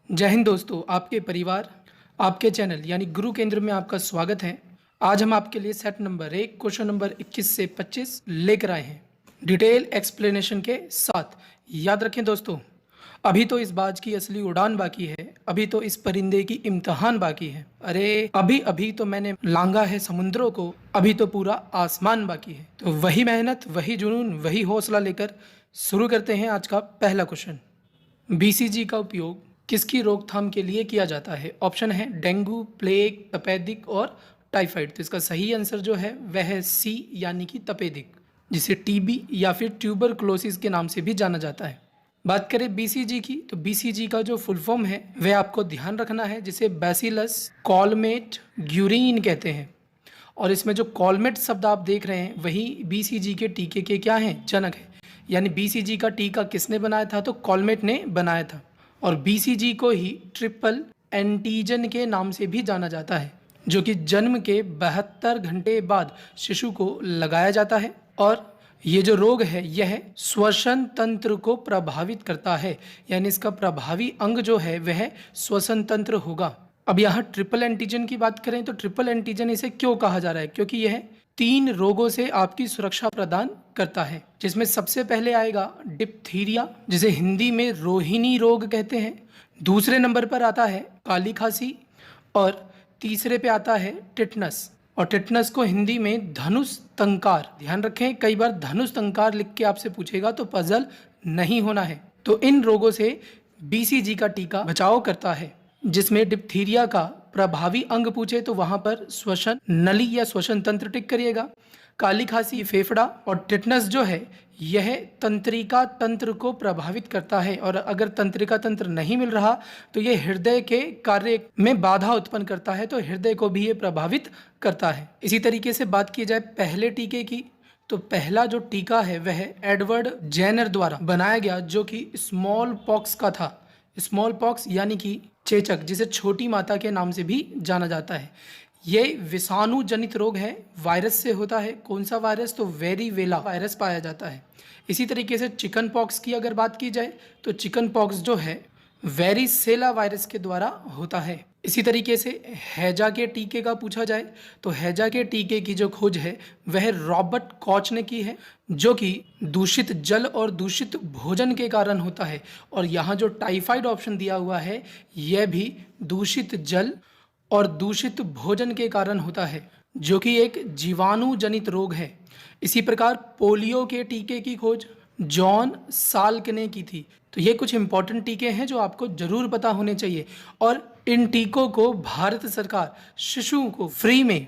जय हिंद दोस्तों, आपके परिवार, आपके चैनल यानी गुरु केंद्र में आपका स्वागत है। आज हम आपके लिए सेट नंबर 1 क्वेश्चन नंबर 21 से 25 लेकर आए हैं डिटेल एक्सप्लेनेशन के साथ। याद रखें दोस्तों, अभी तो इस बाज की असली उड़ान बाकी है, अभी तो इस परिंदे की इम्तिहान बाकी है। अरे अभी अभी तो मैंने लांगा है समुद्रों को, अभी तो पूरा आसमान बाकी है। तो वही मेहनत, वही जुनून, वही हौसला लेकर शुरू करते हैं आज का पहला क्वेश्चन। बीसीजी का उपयोग किसकी रोकथाम के लिए किया जाता है? ऑप्शन है डेंगू, प्लेग, तपेदिक और टाइफाइड। तो इसका सही आंसर जो है वह है सी यानी कि तपेदिक, जिसे टीबी या फिर ट्यूबरक्लोसिस के नाम से भी जाना जाता है। बात करें बीसीजी की, तो बीसीजी का जो फुल फॉर्म है वह आपको ध्यान रखना है, जिसे बैसिलस कॉलमेट ग्यूरीन कहते हैं। और इसमें जो कॉलमेट शब्द आप देख रहे हैं वही बीसीजी के टीके के क्या हैं? जनक है। यानी बीसीजी का टीका किसने बनाया था? तो कॉलमेट ने बनाया था। और बीसीजी को ही ट्रिपल एंटीजन के नाम से भी जाना जाता है, जो कि जन्म के 72 घंटे बाद शिशु को लगाया जाता है। और ये जो रोग है यह श्वसन तंत्र को प्रभावित करता है, यानी इसका प्रभावी अंग जो है वह श्वसन तंत्र होगा। अब यहाँ ट्रिपल एंटीजन की बात करें तो ट्रिपल एंटीजन इसे क्यों कहा जा रहा है? क्योंकि यह 3 रोगों से आपकी सुरक्षा प्रदान करता है, जिसमें सबसे पहले आएगा डिप्थीरिया, जिसे हिंदी में रोहिणी रोग कहते हैं। दूसरे नंबर पर आता है काली खांसी और तीसरे पे आता है टिटनस। और टिटनस को हिंदी में धनुष तंकार। ध्यान रखें, कई बार धनुष तंकार लिख के आपसे पूछेगा तो पजल नहीं होना है। तो इन रोगों से बीसीजी का टीका बचाव करता है, जिसमें डिप्थीरिया का प्रभावी अंग पूछे तो वहां पर श्वसन नली या श्वसन तंत्र टिक करिएगा, काली खांसी फेफड़ा, और टिटनस जो है यह तंत्रिका तंत्र को प्रभावित करता है। और अगर तंत्रिका तंत्र नहीं मिल रहा तो यह हृदय के कार्य में बाधा उत्पन्न करता है, तो हृदय को भी ये प्रभावित करता है। इसी तरीके से बात की जाए पहले टीके की, तो पहला जो टीका है वह एडवर्ड जेनर द्वारा बनाया गया, जो कि स्मॉल पॉक्स का था। स्मॉल पॉक्स यानी कि चेचक, जिसे छोटी माता के नाम से भी जाना जाता है। ये विषाणु जनित रोग है, वायरस से होता है। कौन सा वायरस? तो वेरीवेला वायरस पाया जाता है। इसी तरीके से चिकन पॉक्स की अगर बात की जाए तो चिकन पॉक्स जो है वेरिसेला वायरस के द्वारा होता है। इसी तरीके से हैजा के टीके का पूछा जाए तो हैजा के टीके की जो खोज है वह रॉबर्ट कॉच ने की है, जो कि दूषित जल और दूषित भोजन के कारण होता है। और यहाँ जो टाइफाइड ऑप्शन दिया हुआ है यह भी दूषित जल और दूषित भोजन के कारण होता है, जो कि एक जीवाणु जनित रोग है। इसी प्रकार पोलियो के टीके की खोज जॉन साल्क ने की थी। तो ये कुछ इंपॉर्टेंट टीके हैं जो आपको जरूर पता होने चाहिए। और इन टीकों को भारत सरकार शिशुओं को फ्री में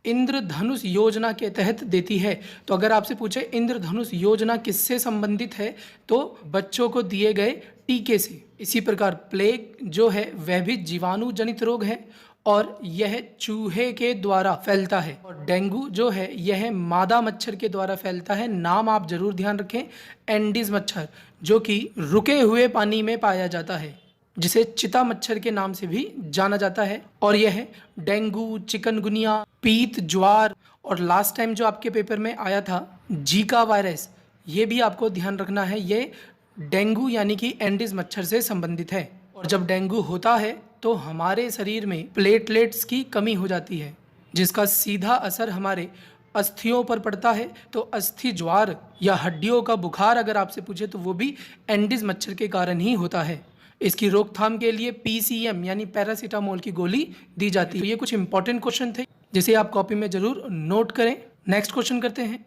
इंद्रधनुष योजना के तहत देती है। तो अगर आपसे पूछे इंद्रधनुष योजना किससे संबंधित है, तो बच्चों को दिए गए टीके से। इसी प्रकार प्लेग जो है वह भी जीवाणु जनित रोग है और यह चूहे के द्वारा फैलता है। और डेंगू जो है यह मादा मच्छर के द्वारा फैलता है। नाम आप जरूर ध्यान रखें, एंडीज मच्छर, जो कि रुके हुए पानी में पाया जाता है, जिसे चिता मच्छर के नाम से भी जाना जाता है। और यह डेंगू, चिकनगुनिया, पीत ज्वार और लास्ट टाइम जो आपके पेपर में आया था जीका वायरस, ये भी आपको ध्यान रखना है, ये डेंगू यानी कि एंडीज मच्छर से संबंधित है। और जब डेंगू होता है तो हमारे शरीर में प्लेटलेट्स की कमी हो जाती है, जिसका सीधा असर हमारे अस्थियों पर पड़ता है। तो अस्थि ज्वार या हड्डियों का बुखार अगर आपसे पूछे तो वो भी एंडीज मच्छर के कारण ही होता है। इसकी रोकथाम के लिए पीसीएम यानी पैरासीटामोल की गोली दी जाती है। तो ये कुछ इंपॉर्टेंट क्वेश्चन थे जिसे आप कॉपी में जरूर नोट करें। नेक्स्ट क्वेश्चन करते हैं।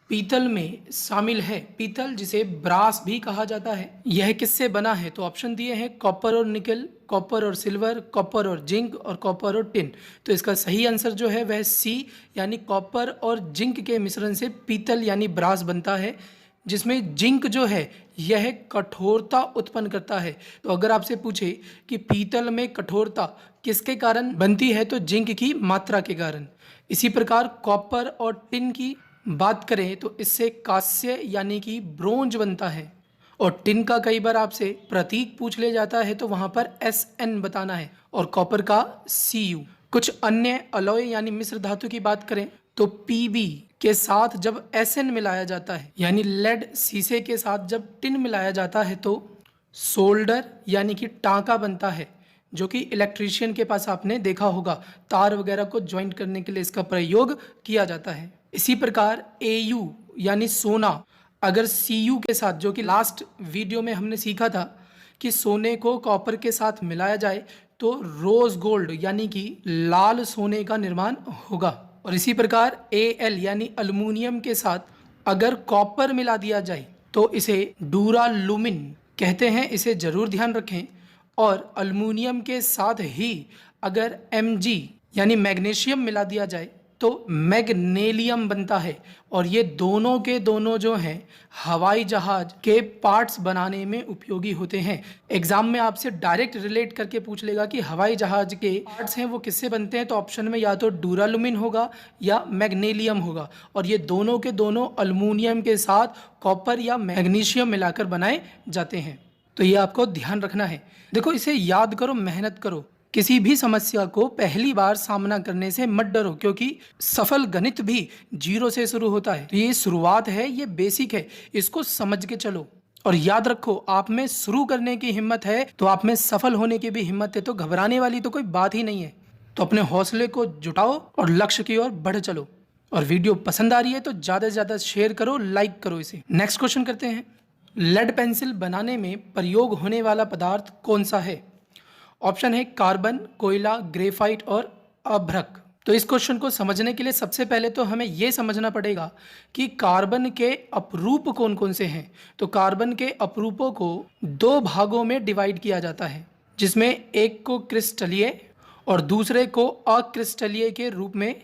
पीतल में शामिल है, पीतल जिसे ब्रास भी कहा जाता है, यह किससे बना है? तो ऑप्शन दिए हैं कॉपर और निकल, कॉपर और सिल्वर, कॉपर और जिंक और कॉपर और टिन। तो इसका सही आंसर जो है वह सी यानी कॉपर और जिंक के मिश्रण से पीतल यानी ब्रास बनता है, जिसमें जिंक जो है यह कठोरता उत्पन्न करता है। तो अगर आपसे पूछे कि पीतल में कठोरता किसके कारण बनती है, तो जिंक की मात्रा के कारण। इसी प्रकार कॉपर और टिन की बात करें तो इससे कांस्य यानी कि ब्रोंज बनता है। और टिन का कई बार आपसे प्रतीक पूछ ले जाता है तो वहां पर SN बताना है, और कॉपर का Cu। कुछ अन्य अलॉय यानी मिश्र धातु की बात करें तो Pb के साथ जब SN मिलाया जाता है, यानी लेड शीशे के साथ जब टिन मिलाया जाता है तो सोल्डर यानी कि टांका बनता है, जो कि इलेक्ट्रीशियन के पास आपने देखा होगा, तार वगैरह को ज्वाइंट करने के लिए इसका प्रयोग किया जाता है। इसी प्रकार Au यानी सोना, अगर Cu के साथ, जो कि लास्ट वीडियो में हमने सीखा था कि सोने को कॉपर के साथ मिलाया जाए तो रोज गोल्ड यानी कि लाल सोने का निर्माण होगा। और इसी प्रकार Al यानी अल्युमिनियम के साथ अगर कॉपर मिला दिया जाए तो इसे डूरालुमिन कहते हैं, इसे जरूर ध्यान रखें। और अल्युमिनियम के साथ ही अगर Mg यानी मैग्नीशियम मिला दिया जाए तो मैग्नेलियम बनता है। और ये दोनों के दोनों जो हैं हवाई जहाज के पार्ट्स बनाने में उपयोगी होते हैं। एग्जाम में आपसे डायरेक्ट रिलेट करके पूछ लेगा कि हवाई जहाज के पार्ट्स हैं वो किससे बनते हैं, तो ऑप्शन में या तो डूरालुमिन होगा या मैग्नेलियम होगा। और ये दोनों के दोनों अल्युमिनियम के साथ कॉपर या मैग्नीशियम मिलाकर बनाए जाते हैं। तो ये आपको ध्यान रखना है। देखो, इसे याद करो, मेहनत करो। किसी भी समस्या को पहली बार सामना करने से मत डरो, क्योंकि सफल गणित भी जीरो से शुरू होता है। तो ये शुरुआत है, ये बेसिक है, इसको समझ के चलो। और याद रखो, आप में शुरू करने की हिम्मत है तो आप में सफल होने की भी हिम्मत है, तो घबराने वाली तो कोई बात ही नहीं है। तो अपने हौसले को जुटाओ और लक्ष्य की ओर बढ़ चलो। और वीडियो पसंद आ रही है तो ज़्यादा से ज़्यादा शेयर करो, लाइक करो इसे। नेक्स्ट क्वेश्चन करते हैं। लेड पेंसिल बनाने में प्रयोग होने वाला पदार्थ कौन सा है? ऑप्शन है कार्बन, कोयला, ग्रेफाइट और अभ्रक। तो इस क्वेश्चन को समझने के लिए सबसे पहले तो हमें यह समझना पड़ेगा कि कार्बन के अपरूप कौन कौन से हैं। तो कार्बन के अपरूपों को दो भागों में डिवाइड किया जाता है, जिसमें एक को क्रिस्टलीय और दूसरे को अक्रिस्टलीय के रूप में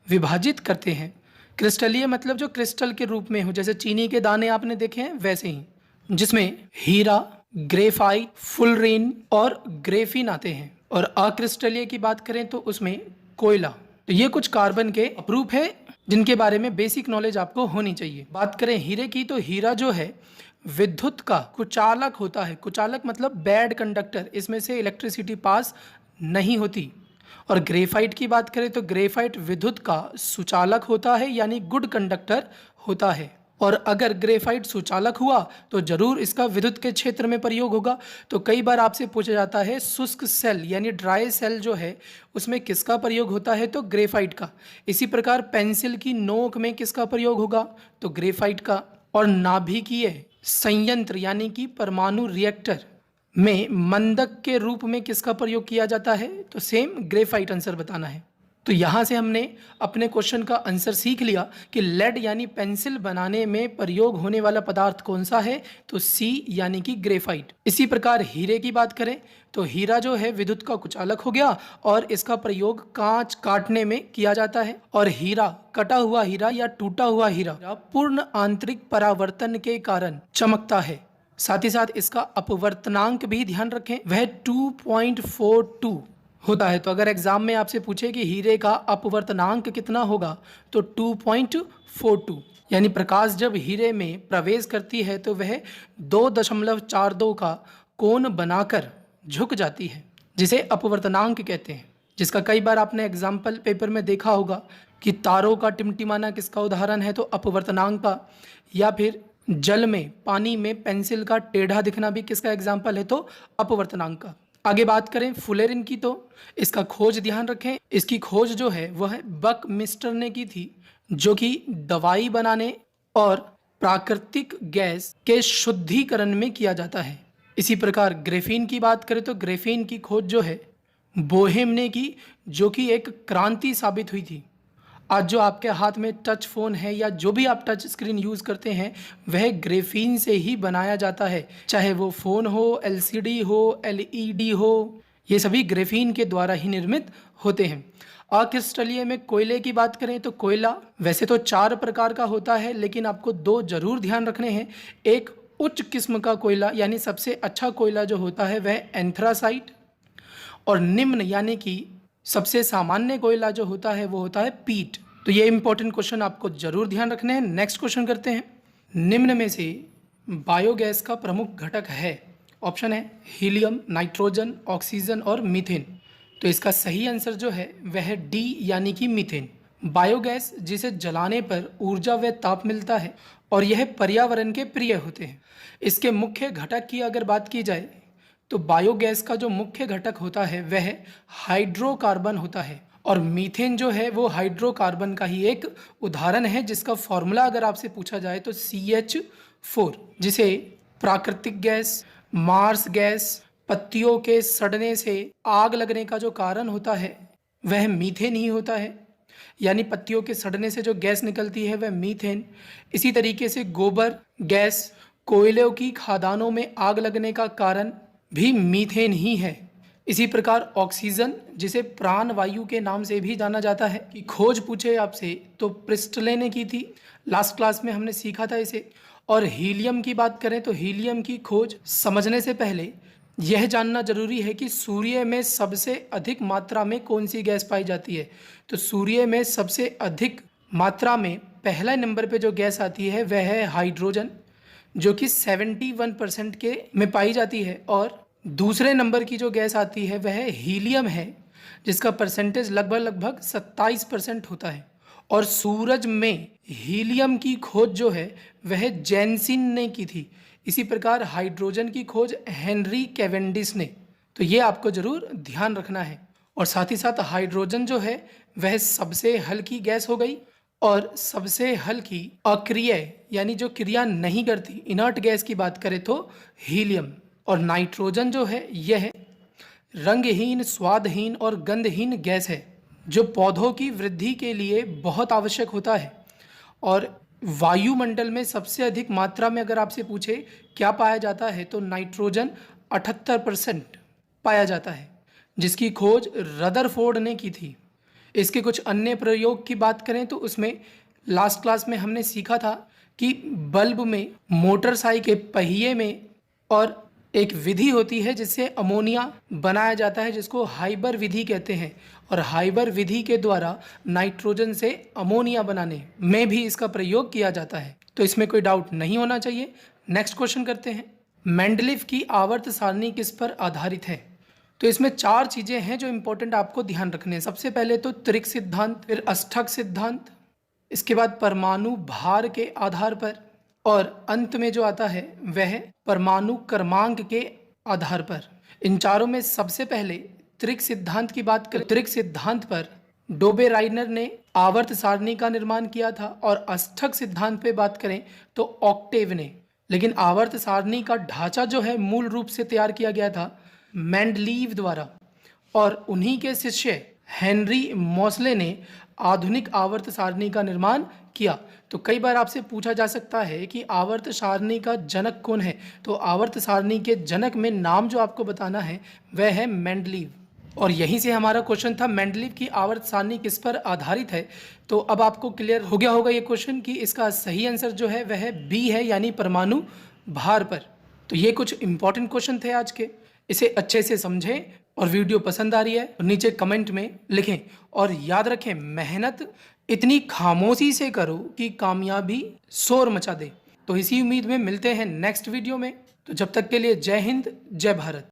विभाजित करते हैं। क्रिस्टलीय मतलब जो क्रिस्टल के रूप में हो, जैसे चीनी के दाने आपने देखे हैं वैसे ही, जिसमें हीरा, ग्रेफाइट, फुलरेन और ग्रेफिन आते हैं। और अक्रिस्टलीय की बात करें तो उसमें कोयला। तो ये कुछ कार्बन के अपरूप है जिनके बारे में बेसिक नॉलेज आपको होनी चाहिए। बात करें हीरे की, तो हीरा जो है विद्युत का कुचालक होता है। कुचालक मतलब बैड कंडक्टर, इसमें से इलेक्ट्रिसिटी पास नहीं होती। और ग्रेफाइट की बात करें तो ग्रेफाइट विद्युत का सुचालक होता है, यानी गुड कंडक्टर होता है। और अगर ग्रेफाइट सुचालक हुआ तो जरूर इसका विद्युत के क्षेत्र में प्रयोग होगा। तो कई बार आपसे पूछा जाता है शुष्क सेल यानी ड्राई सेल जो है उसमें किसका प्रयोग होता है, तो ग्रेफाइट का। इसी प्रकार पेंसिल की नोक में किसका प्रयोग होगा, तो ग्रेफाइट का। और नाभिकीय संयंत्र यानी कि परमाणु रिएक्टर में मंदक के रूप में किसका प्रयोग किया जाता है, तो सेम ग्रेफाइट आंसर बताना है। तो यहाँ से हमने अपने क्वेश्चन का आंसर सीख लिया कि लेड यानी पेंसिल बनाने में प्रयोग होने वाला पदार्थ कौन सा है, तो सी यानी कि ग्रेफाइट। इसी प्रकार हीरे की बात करें तो हीरा जो है विद्युत का कुचालक हो गया और इसका प्रयोग कांच काटने में किया जाता है। और हीरा, कटा हुआ हीरा या टूटा हुआ हीरा पूर्ण आंतरिक परावर्तन के कारण चमकता है। साथ ही साथ इसका अपवर्तनांक भी ध्यान रखें, वह 2.42 होता है। तो अगर एग्जाम में आपसे पूछे कि हीरे का अपवर्तनांक कितना होगा, तो 2.42, यानी प्रकाश जब हीरे में प्रवेश करती है तो वह 2.42 का कोण बनाकर झुक जाती है, जिसे अपवर्तनांक कहते हैं। जिसका कई बार आपने एग्जाम्पल पेपर में देखा होगा कि तारों का टिमटिमाना किसका उदाहरण है, तो अपवर्तनांक का। या फिर जल में, पानी में पेंसिल का टेढ़ा दिखना भी किसका एग्जाम्पल है, तो अपवर्तनांक का। आगे बात करें फुलेरिन की, तो इसका खोज ध्यान रखें। इसकी खोज जो है वह बकमिस्टर ने की थी, जो कि दवाई बनाने और प्राकृतिक गैस के शुद्धिकरण में किया जाता है। इसी प्रकार ग्रेफीन की बात करें तो ग्रेफीन की खोज जो है बोहेम ने की, जो कि एक क्रांति साबित हुई थी। आज जो आपके हाथ में टच फ़ोन है या जो भी आप टच स्क्रीन यूज़ करते हैं वह ग्रेफीन से ही बनाया जाता है, चाहे वो फ़ोन हो, एलसीडी हो, एलईडी हो, ये सभी ग्रेफीन के द्वारा ही निर्मित होते हैं। अक्रिस्टलीय में कोयले की बात करें तो कोयला वैसे तो 4 प्रकार का होता है, लेकिन आपको 2 जरूर ध्यान रखने हैं। एक उच्च किस्म का कोयला यानी सबसे अच्छा कोयला जो होता है वह एंथ्रासाइट, और निम्न यानी कि सबसे सामान्य कोयला जो होता है वो होता है पीट। तो ये इंपॉर्टेंट क्वेश्चन आपको जरूर ध्यान रखने हैं। नेक्स्ट क्वेश्चन करते हैं। निम्न में से बायोगैस का प्रमुख घटक है, ऑप्शन है हीलियम, नाइट्रोजन, ऑक्सीजन और मीथेन। तो इसका सही आंसर जो है वह डी यानी कि मीथेन। बायोगैस जिसे जलाने पर ऊर्जा व ताप मिलता है और यह पर्यावरण के प्रिय होते हैं। इसके मुख्य घटक की अगर बात की जाए तो बायोगैस का जो मुख्य घटक होता है वह हाइड्रोकार्बन होता है और मीथेन जो है वो हाइड्रोकार्बन का ही एक उदाहरण है, जिसका फॉर्मूला अगर आपसे पूछा जाए तो CH4, जिसे प्राकृतिक गैस, मार्स गैस, पत्तियों के सड़ने से आग लगने का जो कारण होता है वह मीथेन ही होता है, यानी पत्तियों के सड़ने से जो गैस निकलती है वह मीथेन। इसी तरीके से गोबर गैस, कोयलों की खदानों में आग लगने का कारण भी मीथेन ही है। इसी प्रकार ऑक्सीजन, जिसे प्राण वायु के नाम से भी जाना जाता है, की खोज पूछे आपसे तो प्रिस्टले ने की थी, लास्ट क्लास में हमने सीखा था इसे। और हीलियम की बात करें तो हीलियम की खोज समझने से पहले यह जानना जरूरी है कि सूर्य में सबसे अधिक मात्रा में कौन सी गैस पाई जाती है। तो सूर्य में सबसे अधिक मात्रा में पहला नंबर पे जो गैस आती है वह है हाइड्रोजन, जो कि 71% के में पाई जाती है। और दूसरे नंबर की जो गैस आती है वह हीलियम है, जिसका परसेंटेज लगभग 27% होता है। और सूरज में हीलियम की खोज जो है वह जैनसिन ने की थी। इसी प्रकार हाइड्रोजन की खोज हेनरी कैवेंडिश ने। तो ये आपको जरूर ध्यान रखना है। और साथ ही साथ हाइड्रोजन जो है वह सबसे हल्की गैस हो गई और सबसे हल्की अक्रिय यानी जो क्रिया नहीं करती इनर्ट गैस की बात करें तो हीलियम। और नाइट्रोजन जो है यह रंगहीन, स्वादहीन और गंधहीन गैस है, जो पौधों की वृद्धि के लिए बहुत आवश्यक होता है। और वायुमंडल में सबसे अधिक मात्रा में अगर आपसे पूछे क्या पाया जाता है तो नाइट्रोजन 78% पाया जाता है, जिसकी खोज रदरफोर्ड ने की थी। इसके कुछ अन्य प्रयोग की बात करें तो उसमें लास्ट क्लास में हमने सीखा था कि बल्ब में, मोटरसाइकिल के पहिए में और एक विधि होती है जिससे अमोनिया बनाया जाता है, जिसको हाइबर विधि कहते हैं। और हाइबर विधि के द्वारा नाइट्रोजन से अमोनिया बनाने में भी इसका प्रयोग किया जाता है। तो इसमें कोई डाउट नहीं होना चाहिए। नेक्स्ट क्वेश्चन करते हैं। मेंडलीव की आवर्त सारणी किस पर आधारित है? तो इसमें 4 चीजें हैं जो इंपॉर्टेंट आपको ध्यान रखने हैं। सबसे पहले तो त्रिक सिद्धांत, फिर अष्टक सिद्धांत, इसके बाद परमाणु भार के आधार पर, और अंत में जो आता है वह परमाणु क्रमांक के आधार पर। इन चारों में सबसे पहले त्रिक सिद्धांत की बात करें, त्रिक सिद्धांत पर डोबे राइनर ने आवर्त सारणी का निर्माण किया था। और अष्टक सिद्धांत पे बात करें तो ऑक्टेव ने। लेकिन आवर्त सारणी का ढांचा जो है मूल रूप से तैयार किया गया था मेंडलीव द्वारा। और उन्हीं के शिष्य हेनरी मोसले ने आधुनिक आवर्त सारणी का निर्माण किया। तो कई बार आपसे पूछा जा सकता है कि आवर्त सारणी का जनक कौन है? तो आवर्त सारणी के जनक में नाम जो आपको बताना है वह है मेंडलीव। और यहीं से हमारा क्वेश्चन था मेंडलीव की आवर्त सारणी किस पर आधारित है। तो अब आपको क्लियर हो गया होगा ये क्वेश्चन कि इसका सही आंसर जो है वह बी है, यानी परमाणु भार पर। तो ये कुछ इंपॉर्टेंट क्वेश्चन थे आज के। इसे अच्छे से समझें और वीडियो पसंद आ रही है तो नीचे कमेंट में लिखें। और याद रखें, मेहनत इतनी खामोशी से करो कि कामयाबी शोर मचा दे। तो इसी उम्मीद में मिलते हैं नेक्स्ट वीडियो में। तो जब तक के लिए जय हिंद, जय भारत।